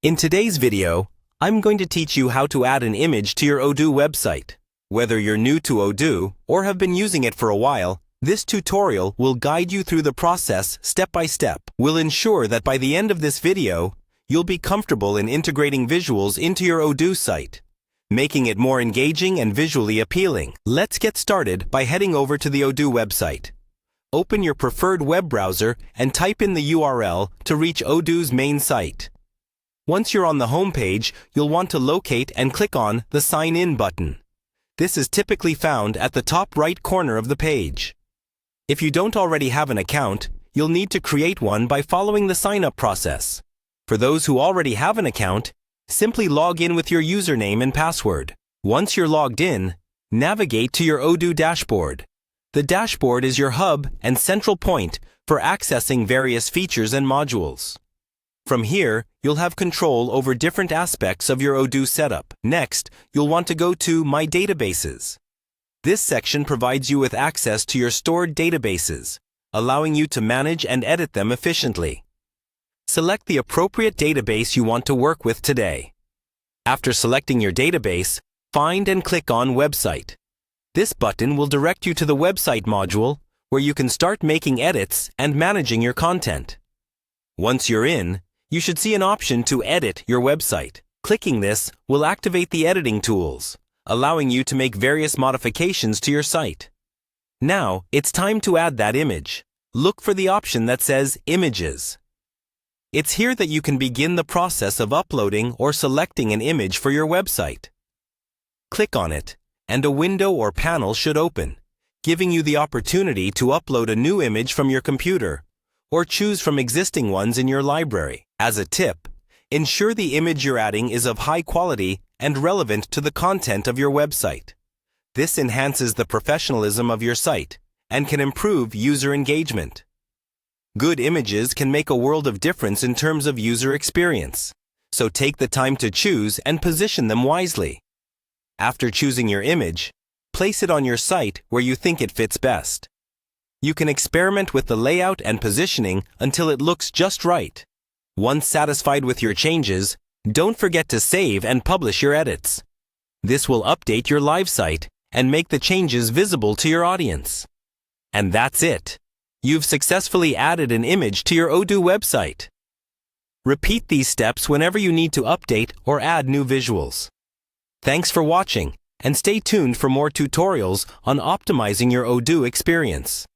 In today's video, I'm going to teach you how to add an image to your Odoo website. Whether you're new to Odoo or have been using it for a while, this tutorial will guide you through the process step by step. We'll ensure that by the end of this video, you'll be comfortable in integrating visuals into your Odoo site, making it more engaging and visually appealing. Let's get started by heading over to the Odoo website. Open your preferred web browser and type in the URL to reach Odoo's main site. Once you're on the home page, you'll want to locate and click on the Sign In button. This is typically found at the top right corner of the page. If you don't already have an account, you'll need to create one by following the sign-up process. For those who already have an account, simply log in with your username and password. Once you're logged in, navigate to your Odoo dashboard. The dashboard is your hub and central point for accessing various features and modules. From here, you'll have control over different aspects of your Odoo setup. Next, you'll want to go to My Databases. This section provides you with access to your stored databases, allowing you to manage and edit them efficiently. Select the appropriate database you want to work with today. After selecting your database, find and click on Website. This button will direct you to the Website module, where you can start making edits and managing your content. Once you're in, you should see an option to edit your website. Clicking this will activate the editing tools, allowing you to make various modifications to your site. Now, it's time to add that image. Look for the option that says Images. It's here that you can begin the process of uploading or selecting an image for your website. Click on it, and a window or panel should open, giving you the opportunity to upload a new image from your computer, or choose from existing ones in your library. As a tip, ensure the image you're adding is of high quality and relevant to the content of your website. This enhances the professionalism of your site and can improve user engagement. Good images can make a world of difference in terms of user experience, so take the time to choose and position them wisely. After choosing your image, place it on your site where you think it fits best. You can experiment with the layout and positioning until it looks just right. Once satisfied with your changes, don't forget to save and publish your edits. This will update your live site and make the changes visible to your audience. And that's it. You've successfully added an image to your Odoo website. Repeat these steps whenever you need to update or add new visuals. Thanks for watching, and stay tuned for more tutorials on optimizing your Odoo experience.